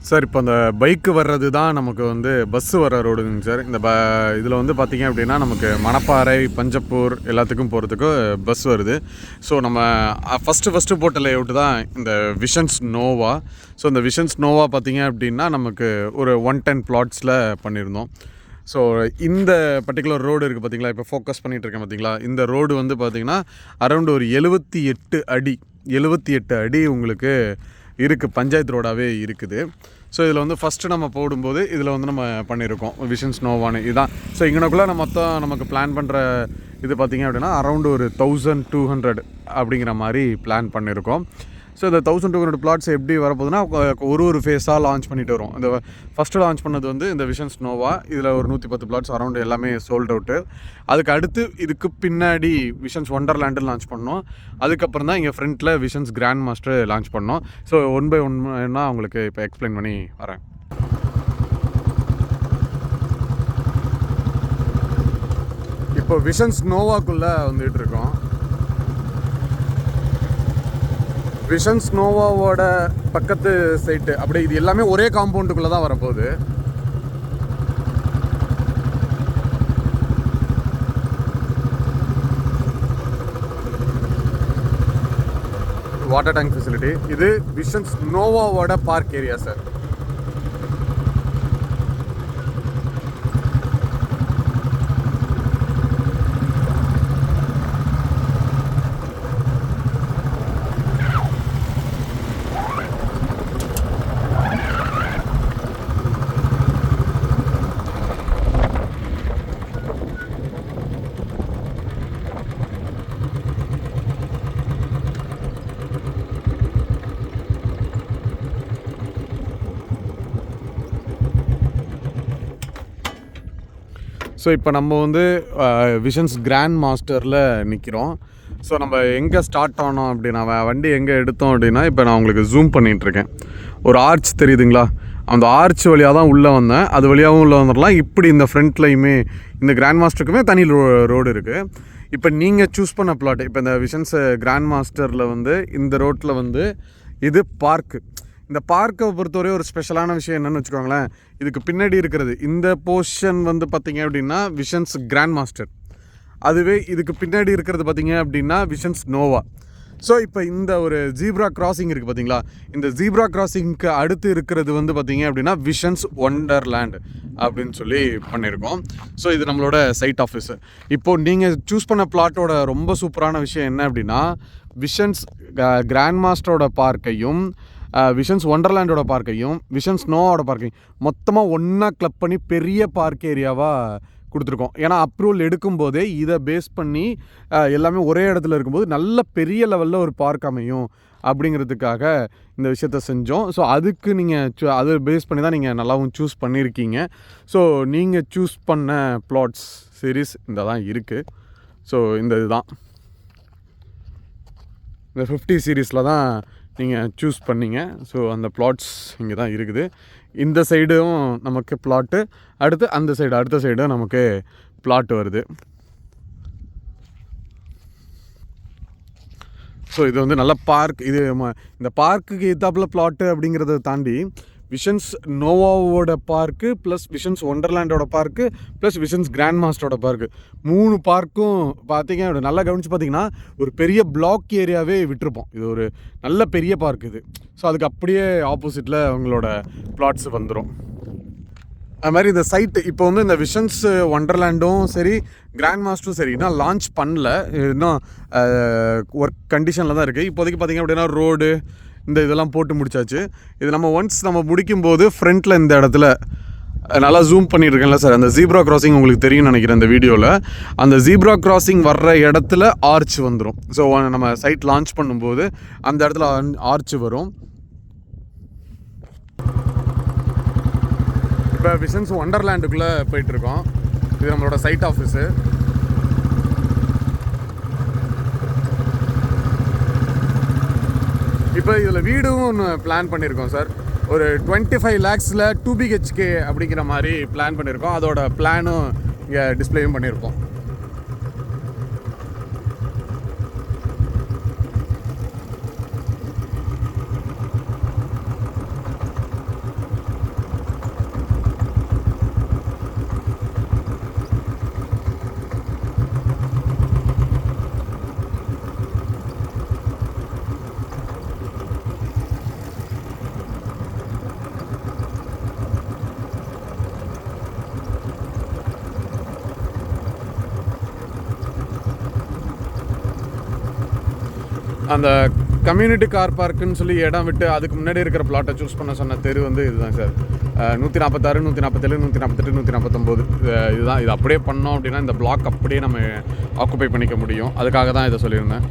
Sir இப்போ அந்த bike வர்றது தான் நமக்கு வந்து பஸ்ஸு வர ரோடுங்க சார். இந்த இதில் வந்து பார்த்திங்க அப்படின்னா நமக்கு மணப்பாறை, பஞ்சப்பூர் எல்லாத்துக்கும் போகிறதுக்கு பஸ் வருது. ஸோ நம்ம ஃபஸ்ட்டு போட்ட லேஅவுட்டு தான் இந்த விஷன்ஸ் நோவா. ஸோ இந்த விஷன்ஸ் நோவா பார்த்திங்க அப்படின்னா நமக்கு ஒரு 110 பிளாட்ஸில் பண்ணியிருந்தோம். ஸோ இந்த பர்டிகுலர் ரோடு இருக்குது பார்த்திங்களா, இப்போ ஃபோக்கஸ் பண்ணிகிட்ருக்கேன் பார்த்திங்களா, இந்த ரோடு வந்து பார்த்திங்கன்னா அரௌண்ட் ஒரு 78 அடி உங்களுக்கு இருக்குது, பஞ்சாயத்து ரோடாகவே இருக்குது. ஸோ இதில் வந்து ஃபஸ்ட்டு நம்ம போடும்போது இதில் வந்து நம்ம பண்ணியிருக்கோம் விஷன்ஸ் நோவானு இதுதான். ஸோ இங்கனக்குள்ளே நம்ம மொத்தம் நமக்கு பிளான் பண்ணுற இது பார்த்திங்க அப்படின்னா அரௌண்டு ஒரு 1200 அப்படிங்கிற மாதிரி பிளான் பண்ணியிருக்கோம். ஸோ இந்த 1200 பிளாட்ஸ் எப்படி வரப்போகுதுன்னா ஒரு ஃபேஸாக லான்ச் பண்ணிட்டு வரும். இந்த ஃபஸ்ட்டு லான்ச் பண்ணது வந்து இந்த விஷன்ஸ் நோவா, இதில் ஒரு 110 பிளாட்ஸ் அரௌண்டு எல்லாமே சோல்ட் அவுட்டு. அதுக்கு அடுத்து இதுக்கு பின்னாடி விஷன்ஸ் ஒண்டர்லேண்டு லான்ச் பண்ணோம். அதுக்கப்புறம் தான் இங்கே ஃப்ரண்ட்டில் விஷன்ஸ் கிராண்ட் மாஸ்டர் லான்ச் பண்ணோம். ஸோ 1 by 1 உங்களுக்கு இப்போ எக்ஸ்பிளைன் பண்ணி வரேன். இப்போ விஷன்ஸ் நோவாக்குள்ளே வந்துட்டு இருக்கோம். விஷன்ஸ் நோவாவோட பக்கத்து சைட்டு அப்படியே இது எல்லாமே ஒரே காம்பவுண்டுக்குள்ளே தான் வரப்போகுது. Water tank facility. இது விஷன்ஸ் நோவாவோட பார்க் ஏரியா சார். ஸோ இப்போ நம்ம வந்து விஷன்ஸ் கிராண்ட் மாஸ்டரில் நிற்கிறோம். ஸோ நம்ம எங்கே ஸ்டார்ட் ஆனோம் அப்படின்னா, வண்டி எங்கே எடுத்தோம் அப்படின்னா, இப்போ நான் உங்களுக்கு ஜூம் பண்ணிகிட்ருக்கேன். ஒரு ஆர்ச் தெரியுதுங்களா, அந்த ஆர்ச் வழியாக தான் உள்ளே வந்தேன். அது வழியாகவும் உள்ளே வந்துடலாம். இப்படி இந்த ஃப்ரண்ட்லையுமே இந்த கிராண்ட் மாஸ்டருக்குமே தனி ரோடு இருக்குது. இப்போ நீங்கள் சூஸ் பண்ண பிளாட், இப்போ இந்த விஷன்ஸ் கிராண்ட் மாஸ்டரில் வந்து இந்த ரோட்டில் வந்து இது பார்க்கு. இந்த பார்க்கை பொறுத்தவரை ஒரு ஸ்பெஷலான விஷயம் என்னென்னு வச்சுக்கோங்களேன், இதுக்கு பின்னாடி இருக்கிறது இந்த போர்ஷன் வந்து பார்த்திங்க அப்படின்னா விஷன்ஸ் கிராண்ட் மாஸ்டர். அதுவே இதுக்கு பின்னாடி இருக்கிறது பார்த்திங்க அப்படின்னா விஷன்ஸ் நோவா. ஸோ இப்போ இந்த ஒரு ஜீப்ரா கிராசிங் இருக்குது பார்த்திங்களா, இந்த ஜீப்ரா கிராசிங்க்கு அடுத்து இருக்கிறது வந்து பார்த்திங்க அப்படின்னா விஷன்ஸ் ஒண்டர்லேண்ட் அப்படின்னு சொல்லி பண்ணியிருக்கோம். ஸோ இது நம்மளோட சைட் ஆஃபீஸு. இப்போது நீங்கள் சூஸ் பண்ண பிளாட்டோட ரொம்ப சூப்பரான விஷயம் என்ன அப்படின்னா, விஷன்ஸ் கிராண்ட் மாஸ்டரோட பார்க்கையும் விஷன்ஸ் ஒண்டர்லேண்டோட பார்க்கையும் விஷன்ஸ் நோவோட பார்க்கையும் மொத்தமாக ஒன்றா கிளப் பண்ணி பெரிய பார்க் ஏரியாவாக கொடுத்துருக்கோம். ஏன்னா அப்ரூவல் எடுக்கும்போதே இதை பேஸ் பண்ணி எல்லாமே ஒரே இடத்துல இருக்கும்போது நல்ல பெரிய லெவலில் ஒரு பார்க் அமையும் அப்படிங்கிறதுக்காக இந்த விஷயத்த செஞ்சோம். ஸோ அதுக்கு நீங்கள் அதை பேஸ் பண்ணி தான் நீங்கள் நல்லாவும் சூஸ் பண்ணியிருக்கீங்க. ஸோ நீங்கள் சூஸ் பண்ண பிளாட்ஸ் சீரீஸ் இந்த தான் இருக்குது. ஸோ இந்த இதுதான் இந்த 50 சீரீஸில் தான் நீங்கள் சூஸ் பண்ணிங்க. ஸோ அந்த பிளாட்ஸ் இங்கே தான் இருக்குது. இந்த சைடும் நமக்கு பிளாட்டு, அடுத்து அந்த சைடு அடுத்த சைடும் நமக்கு பிளாட் வருது. ஸோ இது வந்து நல்ல பார்க். இது இந்த பார்க்குக்கு எத்தாப்பில் பிளாட்டு அப்படிங்கிறத தாண்டி விஷன்ஸ் நோவாவோட பார்க்கு ப்ளஸ் விஷன்ஸ் ஒண்டர்லேண்டோட பார்க்கு ப்ளஸ் விஷன்ஸ் கிராண்ட் மாஸ்டரோட பார்க்கு 3 பார்க்கும் பார்த்திங்க நல்லா கவனித்து பார்த்திங்கன்னா ஒரு பெரிய பிளாக் ஏரியாவே விட்டுருப்போம். இது ஒரு நல்ல பெரிய பார்க் இது. ஸோ அதுக்கு அப்படியே ஆப்போசிட்டில் அவங்களோட பிளாட்ஸ் வந்துடும். அது மாதிரி இந்த சைட்டு இப்போ வந்து இந்த விஷன்ஸ் ஒண்டர்லேண்டும் சரி கிராண்ட் மாஸ்டரும் சரி இன்னும் லான்ச் பண்ணல, இன்னும் ஒர்க் கண்டிஷனில் தான் இருக்குது. இப்போதைக்கு பார்த்திங்க அப்படின்னா ரோடு இந்த இதெல்லாம் போட்டு முடிச்சாச்சு. இது நம்ம ஒன்ஸ் நம்ம முடிக்கும்போது ஃப்ரண்ட்டில் இந்த இடத்துல நல்லா ஜூம் பண்ணியிருக்கேன்ல சார், அந்த ஜீப்ரா கிராசிங் உங்களுக்கு தெரியும்னு நினைக்கிறேன் இந்த வீடியோவில். அந்த ஜீப்ரா கிராசிங் வர்ற இடத்துல ஆர்ச் வந்துடும். ஸோ நம்ம சைட் லான்ச் பண்ணும்போது அந்த இடத்துல ஆர்ச் வரும். இப்போ விஷன்ஸ் ஒண்டர்லேண்டுக்குள்ளே போயிட்டுருக்கோம். இது நம்மளோட சைட் ஆஃபீஸு. இப்போ இதில் வீடும் ஒன்று பிளான் பண்ணியிருக்கோம் சார். ஒரு 25 lakhஸில் 2 BHK அப்படிங்கிற மாதிரி பிளான் பண்ணியிருக்கோம். அதோட பிளானும் இங்கே டிஸ்பிளேயும் பண்ணியிருக்கோம். அந்த கம்யூனிட்டி கார் பார்க்குன்னு சொல்லி இடம் விட்டு அதுக்கு முன்னாடி இருக்கிற பிளாட்டை சூஸ் பண்ண சொன்ன தெரு வந்து இதுதான் சார். 146, 147, 148, 149 இதுதான். இது அப்படியே பண்ணோம் அப்படின்னா இந்த பிளாக் அப்படியே நம்ம ஆக்குப்பை பண்ணிக்க முடியும். அதுக்காக தான் இதை சொல்லியிருந்தேன்.